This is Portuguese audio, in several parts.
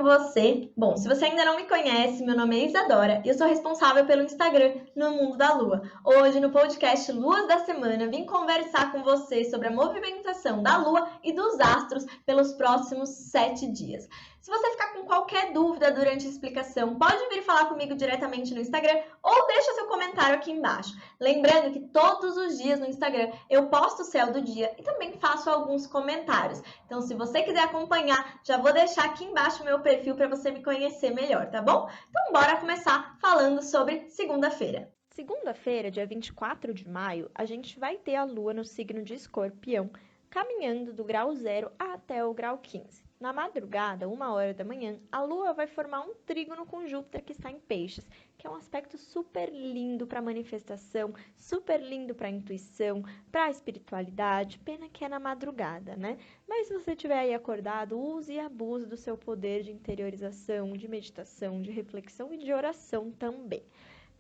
você? Bom, se você ainda não me conhece, meu nome é Isadora e eu sou responsável pelo Instagram No Mundo da Lua. Hoje, no podcast Luas da Semana, vim conversar com você sobre a movimentação da Lua e dos astros pelos próximos 7 dias. Se você ficar com qualquer dúvida durante a explicação, pode vir falar comigo diretamente no Instagram ou deixa seu comentário aqui embaixo. Lembrando que todos os dias no Instagram eu posto o céu do dia e também faço alguns comentários. Então, se você quiser acompanhar, já vou deixar aqui embaixo o meu perfil para você me conhecer melhor, tá bom? Então, bora começar falando sobre segunda-feira. Segunda-feira, dia 24 de maio, a gente vai ter a Lua no signo de Escorpião, caminhando do grau 0 até o grau 15. Na madrugada, 1h da manhã, a Lua vai formar um trígono com Júpiter que está em Peixes, que é um aspecto super lindo para manifestação, super lindo para intuição, para espiritualidade. Pena que é na madrugada, né? Mas se você estiver aí acordado, use e abuse do seu poder de interiorização, de meditação, de reflexão e de oração também.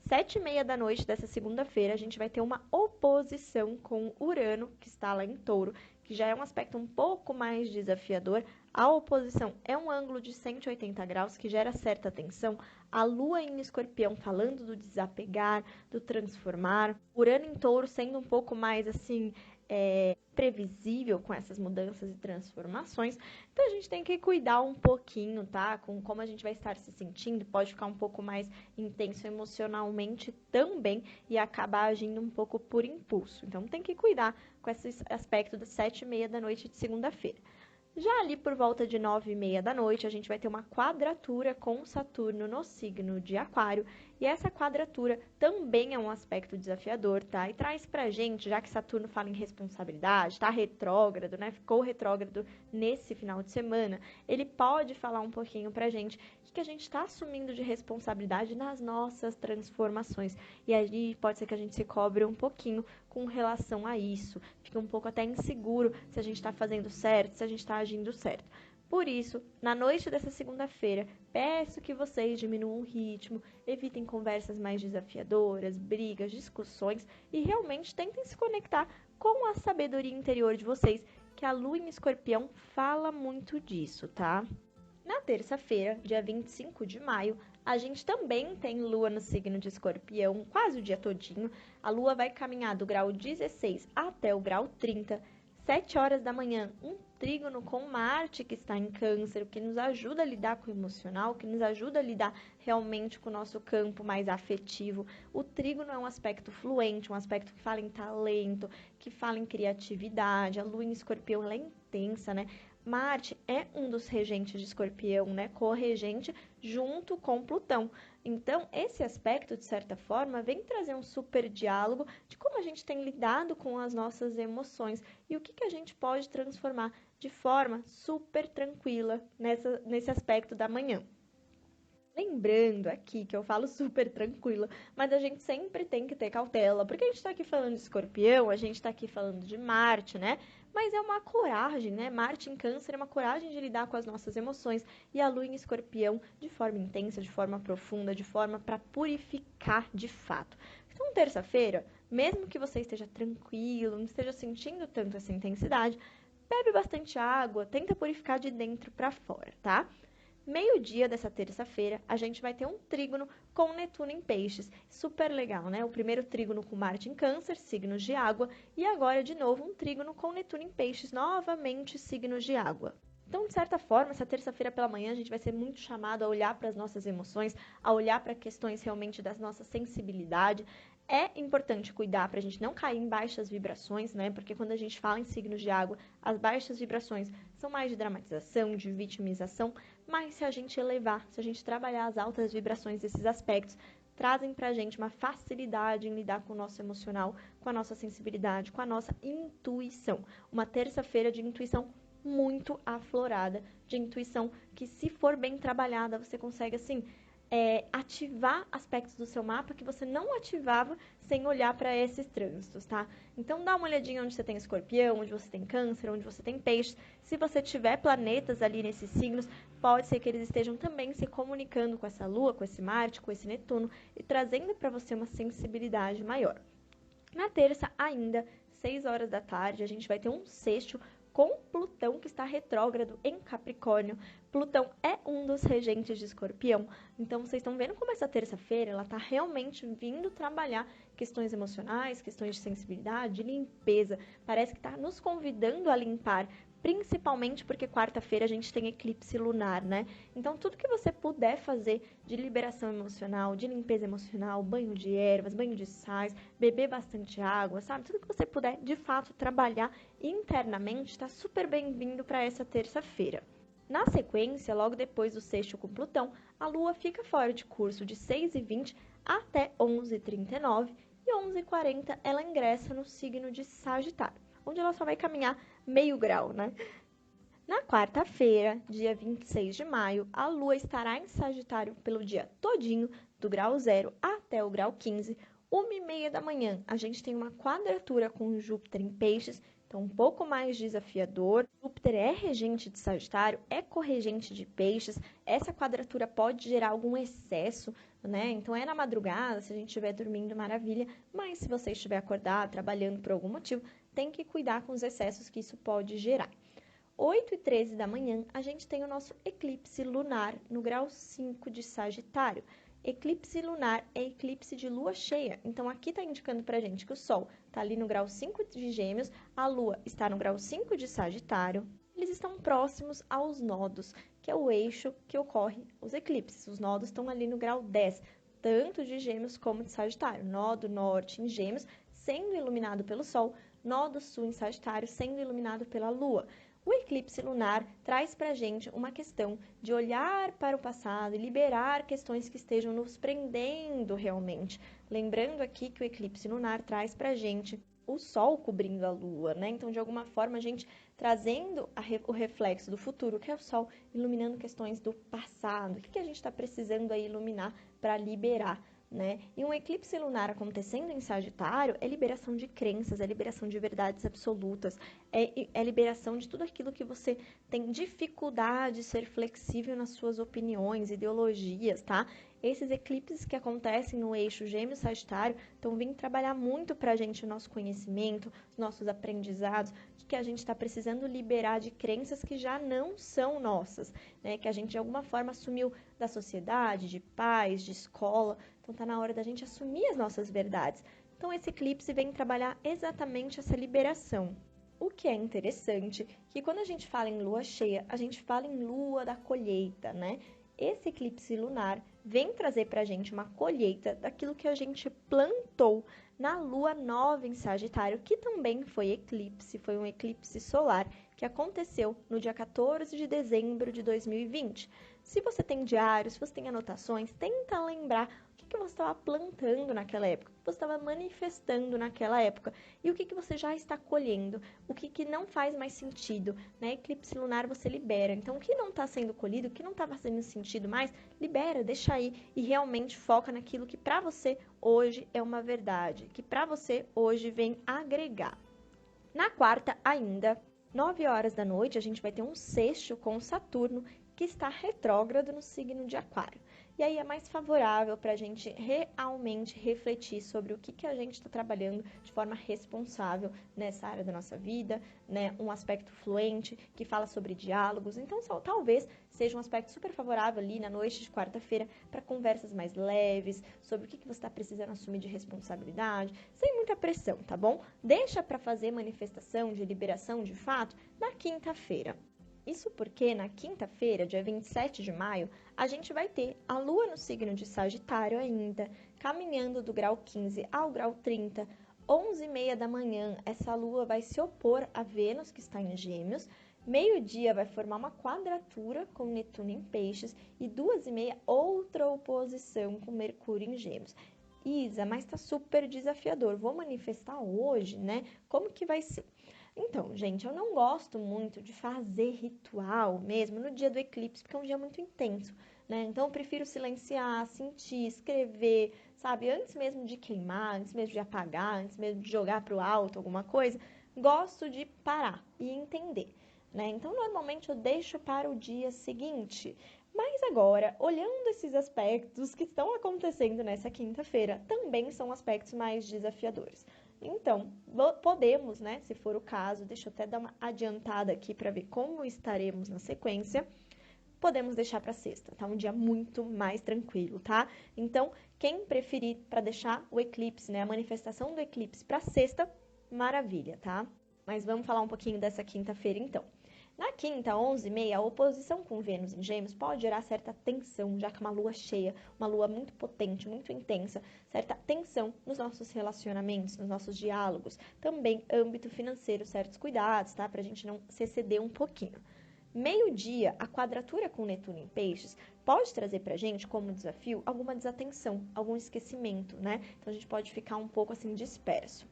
7h30 da noite dessa segunda-feira, a gente vai ter uma oposição com Urano, que está lá em Touro, que já é um aspecto um pouco mais desafiador. A oposição é um ângulo de 180 graus que gera certa tensão. A Lua em Escorpião falando do desapegar, do transformar. Urano em Touro sendo um pouco mais assim, previsível com essas mudanças e transformações. Então a gente tem que cuidar um pouquinho, tá? Com como a gente vai estar se sentindo, pode ficar um pouco mais intenso emocionalmente também e acabar agindo um pouco por impulso. Então tem que cuidar com esse aspecto das 7h30 da noite de segunda-feira. Já ali por volta de 9h30 da noite, a gente vai ter uma quadratura com Saturno no signo de Aquário. E essa quadratura também é um aspecto desafiador, tá? E traz pra gente, já que Saturno fala em responsabilidade, tá retrógrado, né? Ficou retrógrado nesse final de semana, ele pode falar um pouquinho pra gente o que a gente tá assumindo de responsabilidade nas nossas transformações. E aí pode ser que a gente se cobre um pouquinho com relação a isso. Fica um pouco até inseguro se a gente está fazendo certo, se a gente está agindo certo. Por isso, na noite dessa segunda-feira, peço que vocês diminuam o ritmo, evitem conversas mais desafiadoras, brigas, discussões e realmente tentem se conectar com a sabedoria interior de vocês, que a Lua em Escorpião fala muito disso, tá? Na terça-feira, dia 25 de maio, a gente também tem Lua no signo de Escorpião, quase o dia todinho. A Lua vai caminhar do grau 16 até o grau 30, 7h da manhã, um trígono com Marte que está em Câncer, o que nos ajuda a lidar com o emocional, que nos ajuda a lidar realmente com o nosso campo mais afetivo. O trígono é um aspecto fluente, um aspecto que fala em talento, que fala em criatividade. A Lua em Escorpião ela é intensa, né? Marte é um dos regentes de Escorpião, né? Co-regente junto com Plutão. Então, esse aspecto, de certa forma, vem trazer um super diálogo de como a gente tem lidado com as nossas emoções e o que a gente pode transformar de forma super tranquila nesse aspecto da manhã. Lembrando aqui que eu falo super tranquila, mas a gente sempre tem que ter cautela, porque a gente tá aqui falando de Escorpião, a gente tá aqui falando de Marte, né? Mas é uma coragem, né? Marte em Câncer é uma coragem de lidar com as nossas emoções e a Lua em Escorpião de forma intensa, de forma profunda, de forma para purificar de fato. Então, terça-feira, mesmo que você esteja tranquilo, não esteja sentindo tanto essa intensidade, bebe bastante água, tenta purificar de dentro para fora, tá? Meio-dia dessa terça-feira, a gente vai ter um trígono com Netuno em Peixes. Super legal, né? O primeiro trígono com Marte em Câncer, signos de água, e agora de novo um trígono com Netuno em Peixes, novamente signos de água. Então, de certa forma, essa terça-feira pela manhã a gente vai ser muito chamado a olhar para as nossas emoções, a olhar para questões realmente das nossas sensibilidade. É importante cuidar para a gente não cair em baixas vibrações, né? Porque quando a gente fala em signos de água, as baixas vibrações são mais de dramatização, de vitimização, mas se a gente elevar, se a gente trabalhar as altas vibrações desses aspectos, trazem pra gente uma facilidade em lidar com o nosso emocional, com a nossa sensibilidade, com a nossa intuição. Uma terça-feira de intuição muito aflorada, de intuição que, se for bem trabalhada, você consegue, assim, ativar aspectos do seu mapa que você não ativava sem olhar para esses trânsitos, tá? Então dá uma olhadinha onde você tem Escorpião, onde você tem Câncer, onde você tem Peixes. Se você tiver planetas ali nesses signos, pode ser que eles estejam também se comunicando com essa Lua, com esse Marte, com esse Netuno e trazendo para você uma sensibilidade maior. Na terça, ainda, 6h da tarde, a gente vai ter um sexto com Plutão, que está retrógrado em Capricórnio. Plutão é um dos regentes de Escorpião. Então, vocês estão vendo como essa terça-feira ela está realmente vindo trabalhar questões emocionais, questões de sensibilidade, de limpeza. Parece que está nos convidando a limpar, principalmente porque quarta-feira a gente tem eclipse lunar, né? Então, tudo que você puder fazer de liberação emocional, de limpeza emocional, banho de ervas, banho de sais, beber bastante água, sabe? Tudo que você puder, de fato, trabalhar internamente, está super bem-vindo para essa terça-feira. Na sequência, logo depois do sexto com Plutão, a Lua fica fora de curso de 6h20 até 11h39 e 11h40 ela ingressa no signo de Sagitário, onde ela só vai caminhar meio grau, né? Na quarta-feira, dia 26 de maio, a Lua estará em Sagitário pelo dia todinho, do grau 0 até o grau 15, 1h30 da manhã. A gente tem uma quadratura com Júpiter em Peixes, então um pouco mais desafiador. Júpiter é regente de Sagitário, é corregente de Peixes. Essa quadratura pode gerar algum excesso, né? Então é na madrugada, se a gente estiver dormindo, maravilha. Mas se você estiver acordado, trabalhando por algum motivo, tem que cuidar com os excessos que isso pode gerar. 8h13 da manhã, a gente tem o nosso eclipse lunar no grau 5 de Sagitário. Eclipse lunar é eclipse de lua cheia. Então, aqui está indicando para a gente que o Sol está ali no grau 5 de Gêmeos, a Lua está no grau 5 de Sagitário. Eles estão próximos aos nodos, que é o eixo que ocorre os eclipses. Os nodos estão ali no grau 10, tanto de Gêmeos como de Sagitário. Nó do norte em Gêmeos, sendo iluminado pelo Sol, nó do sul em Sagitário, sendo iluminado pela Lua. O eclipse lunar traz para a gente uma questão de olhar para o passado e liberar questões que estejam nos prendendo realmente. Lembrando aqui que o eclipse lunar traz para a gente o Sol cobrindo a Lua, né? Então, de alguma forma, a gente trazendo o reflexo do futuro, que é o Sol, iluminando questões do passado. O que a gente está precisando aí iluminar para liberar? Né? E um eclipse lunar acontecendo em Sagitário é liberação de crenças, é liberação de verdades absolutas, é liberação de tudo aquilo que você tem dificuldade de ser flexível nas suas opiniões, ideologias, tá? Esses eclipses que acontecem no eixo Gêmeos-Sagitário estão vindo trabalhar muito para a gente o nosso conhecimento, os nossos aprendizados, o que a gente está precisando liberar de crenças que já não são nossas, né? Que a gente de alguma forma assumiu da sociedade, de pais, de escola. Então está na hora da gente assumir as nossas verdades. Então esse eclipse vem trabalhar exatamente essa liberação. O que é interessante, que quando a gente fala em lua cheia, a gente fala em lua da colheita, né? Esse eclipse lunar vem trazer para a gente uma colheita daquilo que a gente plantou na lua nova em Sagitário, que também foi eclipse, foi um eclipse solar que aconteceu no dia 14 de dezembro de 2020. Se você tem diário, se você tem anotações, tenta lembrar o que você estava plantando naquela época, o que você estava manifestando naquela época e o que você já está colhendo, o que não faz mais sentido, né? Eclipse lunar você libera, então o que não está sendo colhido, o que não está fazendo sentido mais, libera, deixa aí e realmente foca naquilo que para você hoje é uma verdade, que para você hoje vem agregar. Na quarta ainda, 9 horas da noite, a gente vai ter um sexto com Saturno que está retrógrado no signo de Aquário. E aí é mais favorável para a gente realmente refletir sobre o que a gente está trabalhando de forma responsável nessa área da nossa vida, né? Um aspecto fluente que fala sobre diálogos. Então, talvez seja um aspecto super favorável ali na noite de quarta-feira para conversas mais leves, sobre o que você está precisando assumir de responsabilidade, sem muita pressão, tá bom? Deixa para fazer manifestação de liberação de fato na quinta-feira. Isso porque na quinta-feira, dia 27 de maio, a gente vai ter a Lua no signo de Sagitário ainda, caminhando do grau 15 ao grau 30, 11h30 da manhã. Essa Lua vai se opor a Vênus, que está em Gêmeos. Meio-dia vai formar uma quadratura com Netuno em Peixes e 2h30 outra oposição com Mercúrio em Gêmeos. Isa, mas tá super desafiador. Vou manifestar hoje, né? Como que vai ser? Então, gente, eu não gosto muito de fazer ritual mesmo no dia do eclipse, porque é um dia muito intenso, né? Então, eu prefiro silenciar, sentir, escrever, sabe? Antes mesmo de queimar, antes mesmo de apagar, antes mesmo de jogar pro alto alguma coisa, gosto de parar e entender, né? Então, normalmente eu deixo para o dia seguinte. Mas agora, olhando esses aspectos que estão acontecendo nessa quinta-feira, também são aspectos mais desafiadores. Então, podemos, né, se for o caso, deixa eu até dar uma adiantada aqui para ver como estaremos na sequência, podemos deixar para sexta, tá? Um dia muito mais tranquilo, tá? Então, quem preferir para deixar o eclipse, né, a manifestação do eclipse para sexta, maravilha, tá? Mas vamos falar um pouquinho dessa quinta-feira, então. Na quinta, 11h30, a oposição com Vênus em Gêmeos pode gerar certa tensão, já que é uma lua cheia, uma lua muito potente, muito intensa, certa tensão nos nossos relacionamentos, nos nossos diálogos, também âmbito financeiro, certos cuidados, tá? Pra gente não se exceder um pouquinho. Meio-dia, a quadratura com Netuno em Peixes pode trazer pra gente como desafio alguma desatenção, algum esquecimento, né? Então a gente pode ficar um pouco assim disperso.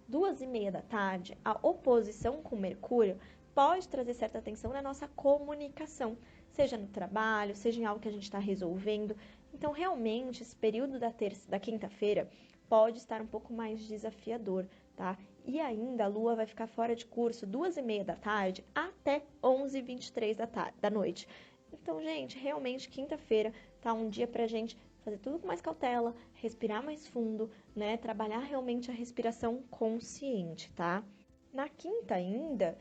2h30 da tarde, a oposição com Mercúrio pode trazer certa atenção na nossa comunicação, seja no trabalho, seja em algo que a gente está resolvendo. Então, realmente, esse período da quinta-feira pode estar um pouco mais desafiador, tá? E ainda a Lua vai ficar fora de curso 2h30 da tarde até 11h23 da noite. Então, gente, realmente, quinta-feira tá um dia pra gente fazer tudo com mais cautela, respirar mais fundo, né? Trabalhar realmente a respiração consciente, tá? Na quinta ainda,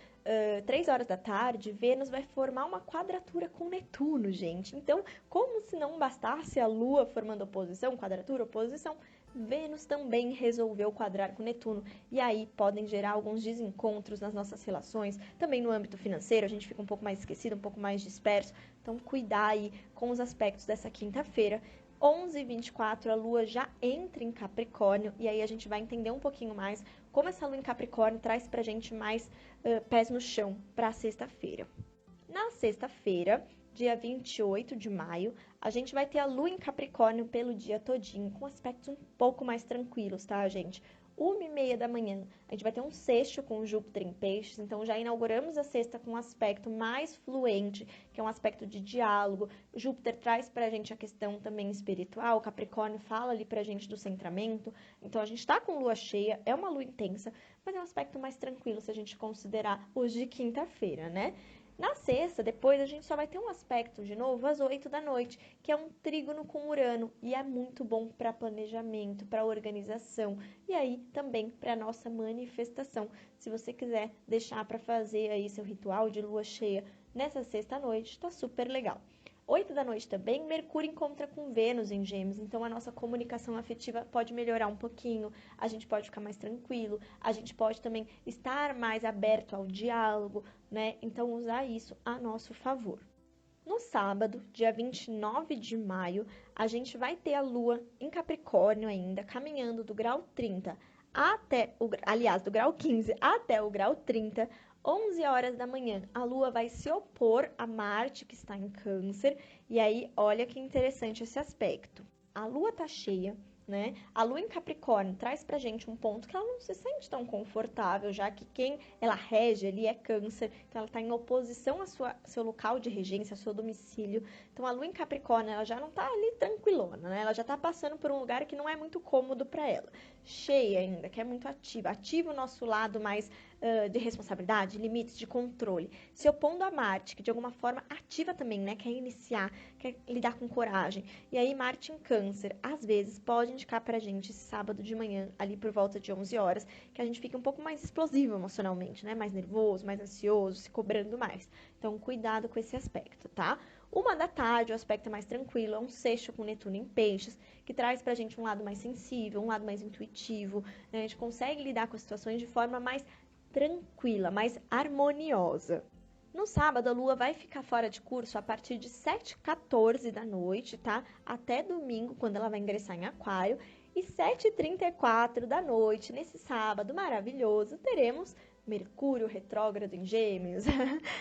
3 horas da tarde, Vênus vai formar uma quadratura com Netuno, gente. Então, como se não bastasse a Lua formando oposição, quadratura, oposição, Vênus também resolveu quadrar com Netuno. E aí podem gerar alguns desencontros nas nossas relações, também no âmbito financeiro, a gente fica um pouco mais esquecido, um pouco mais disperso. Então, cuidar aí com os aspectos dessa quinta-feira. 11h24, a Lua já entra em Capricórnio, e aí a gente vai entender um pouquinho mais como essa Lua em Capricórnio traz pra gente mais pés no chão para sexta-feira. Na sexta-feira, dia 28 de maio, a gente vai ter a Lua em Capricórnio pelo dia todinho, com aspectos um pouco mais tranquilos, tá, gente? 1h30 da manhã, a gente vai ter um sexto com Júpiter em Peixes, então já inauguramos a sexta com um aspecto mais fluente, que é um aspecto de diálogo. Júpiter traz pra gente a questão também espiritual, Capricórnio fala ali pra gente do centramento, então a gente tá com lua cheia, é uma lua intensa, mas é um aspecto mais tranquilo se a gente considerar hoje de quinta-feira, né? Na sexta, depois, a gente só vai ter um aspecto de novo às 8 da noite, que é um trígono com Urano, e é muito bom para planejamento, para organização, e aí também para nossa manifestação. Se você quiser deixar para fazer aí seu ritual de lua cheia nessa sexta noite, tá super legal. 8 da noite também, Mercúrio encontra com Vênus em Gêmeos, então a nossa comunicação afetiva pode melhorar um pouquinho, a gente pode ficar mais tranquilo, a gente pode também estar mais aberto ao diálogo, né? Então usar isso a nosso favor. No sábado, dia 29 de maio, a gente vai ter a Lua em Capricórnio ainda, caminhando do grau 30 do grau 15 até o grau 30, 11 horas da manhã, a Lua vai se opor a Marte, que está em Câncer, e aí, olha que interessante esse aspecto. A Lua tá cheia, né? A Lua em Capricórnio traz pra gente um ponto que ela não se sente tão confortável, já que quem ela rege ali é Câncer, então ela tá em oposição ao seu local de regência, ao seu domicílio. Então a Lua em Capricórnio, ela já não tá ali tranquilona, né? Ela já tá passando por um lugar que não é muito cômodo para ela. Cheia ainda, que é muito ativa. Ativa o nosso lado mais de responsabilidade, limites, de controle. Se opondo a Marte, que de alguma forma ativa também, né? Quer iniciar, quer lidar com coragem. E aí Marte em Câncer, às vezes, pode indicar pra gente esse sábado de manhã, ali por volta de 11 horas, que a gente fica um pouco mais explosivo emocionalmente, né? Mais nervoso, mais ansioso, se cobrando mais. Então, cuidado com esse aspecto, tá? 1 da tarde, o aspecto é mais tranquilo, é um sexto com Netuno em Peixes, que traz pra gente um lado mais sensível, um lado mais intuitivo, né? A gente consegue lidar com as situações de forma mais tranquila, mais harmoniosa. No sábado, a Lua vai ficar fora de curso a partir de 7h14 da noite, tá? Até domingo, quando ela vai ingressar em Aquário. E 7h34 da noite, nesse sábado maravilhoso, teremos Mercúrio retrógrado em Gêmeos.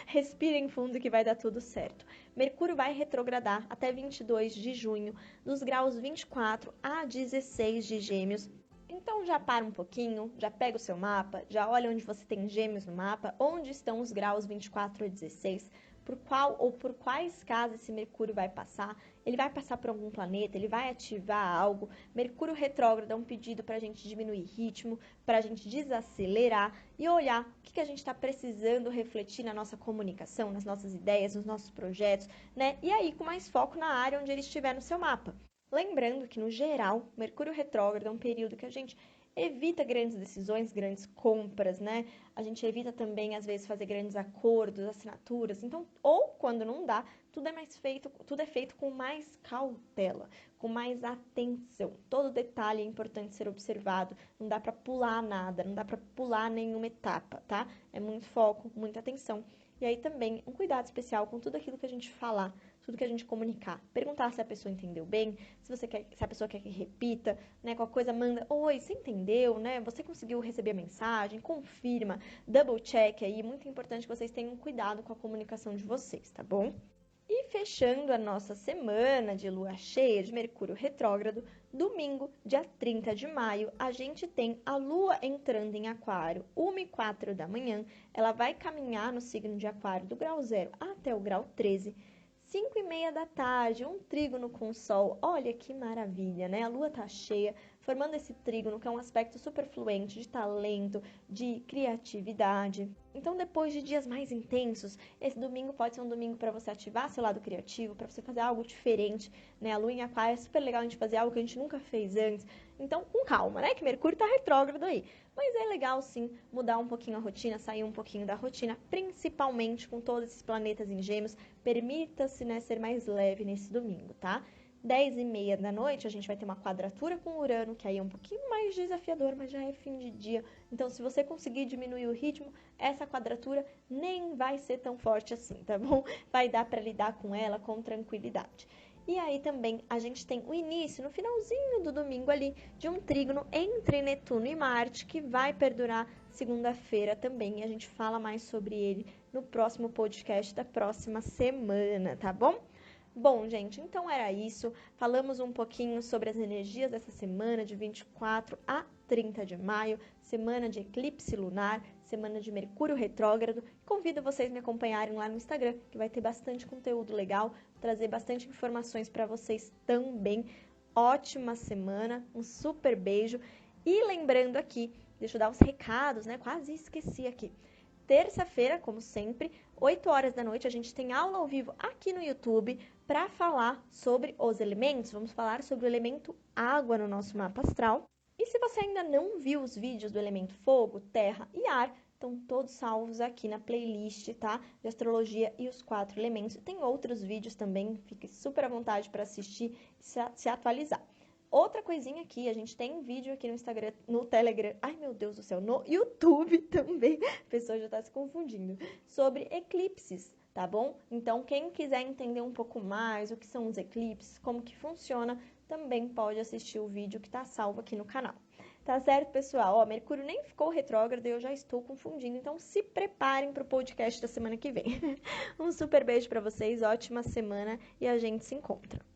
Respirem fundo que vai dar tudo certo. Mercúrio vai retrogradar até 22 de junho, dos graus 24 a 16 de Gêmeos. Então já para um pouquinho, já pega o seu mapa, já olha onde você tem Gêmeos no mapa, onde estão os graus 24 a 16, por qual ou por quais casas esse Mercúrio vai passar. Ele vai passar por algum planeta, ele vai ativar algo. Mercúrio retrógrado é um pedido para a gente diminuir ritmo, para a gente desacelerar e olhar o que a gente está precisando refletir na nossa comunicação, nas nossas ideias, nos nossos projetos, né? E aí com mais foco na área onde ele estiver no seu mapa. Lembrando que, no geral, Mercúrio retrógrado é um período que a gente evita grandes decisões, grandes compras, né? A gente evita também, às vezes, fazer grandes acordos, assinaturas. Então, ou quando não dá, tudo é feito com mais cautela, com mais atenção. Todo detalhe é importante ser observado. Não dá para pular nada, não dá para pular nenhuma etapa, tá? É muito foco, muita atenção. E aí também um cuidado especial com tudo aquilo que a gente falar, tudo que a gente comunicar. Perguntar se a pessoa entendeu bem, se a pessoa quer que repita, né? Qualquer coisa manda, oi, você entendeu, né? Você conseguiu receber a mensagem? Confirma, double check aí. Muito importante que vocês tenham cuidado com a comunicação de vocês, tá bom? E fechando a nossa semana de lua cheia de Mercúrio retrógrado, domingo, dia 30 de maio, a gente tem a lua entrando em Aquário, 1h04 da manhã. Ela vai caminhar no signo de Aquário do grau 0 até o grau 13. 5h30 da tarde, um trígono com o Sol. Olha que maravilha, né? A lua tá cheia, formando esse trígono, que é um aspecto super fluente de talento, de criatividade. Então, depois de dias mais intensos, esse domingo pode ser um domingo para você ativar seu lado criativo, para você fazer algo diferente, né? A lua em Aquário é super legal a gente fazer algo que a gente nunca fez antes. Então, com calma, né? Que Mercúrio tá retrógrado aí. Mas é legal, sim, mudar um pouquinho a rotina, sair um pouquinho da rotina, principalmente com todos esses planetas em Gêmeos. Permita-se, né, ser mais leve nesse domingo, tá? 10h30 da noite, a gente vai ter uma quadratura com Urano, que aí é um pouquinho mais desafiador, mas já é fim de dia. Então, se você conseguir diminuir o ritmo, essa quadratura nem vai ser tão forte assim, tá bom? Vai dar para lidar com ela com tranquilidade. E aí também a gente tem o início, no finalzinho do domingo ali, de um trígono entre Netuno e Marte, que vai perdurar segunda-feira também. E a gente fala mais sobre ele no próximo podcast da próxima semana, tá bom? Bom, gente, então era isso. Falamos um pouquinho sobre as energias dessa semana, de 24 a 30 de maio, semana de eclipse lunar, semana de Mercúrio retrógrado. Convido vocês a me acompanharem lá no Instagram, que vai ter bastante conteúdo legal, trazer bastante informações para vocês também. Ótima semana, um super beijo. E lembrando aqui, deixa eu dar os recados, né? Quase esqueci aqui. Terça-feira, como sempre, 8 horas da noite, a gente tem aula ao vivo aqui no YouTube para falar sobre os elementos. Vamos falar sobre o elemento água no nosso mapa astral. E se você ainda não viu os vídeos do elemento fogo, terra e ar, estão todos salvos aqui na playlist, tá? De astrologia e os 4 elementos. Tem outros vídeos também, fique super à vontade para assistir e se atualizar. Outra coisinha aqui, a gente tem vídeo aqui no Instagram, no Telegram, ai meu Deus do céu, no YouTube também, a pessoa já tá se confundindo, sobre eclipses, tá bom? Então, quem quiser entender um pouco mais o que são os eclipses, como que funciona, também pode assistir o vídeo que tá salvo aqui no canal. Tá certo, pessoal? Ó, Mercúrio nem ficou retrógrado e eu já estou confundindo, então se preparem para o podcast da semana que vem. Um super beijo para vocês, ótima semana e a gente se encontra.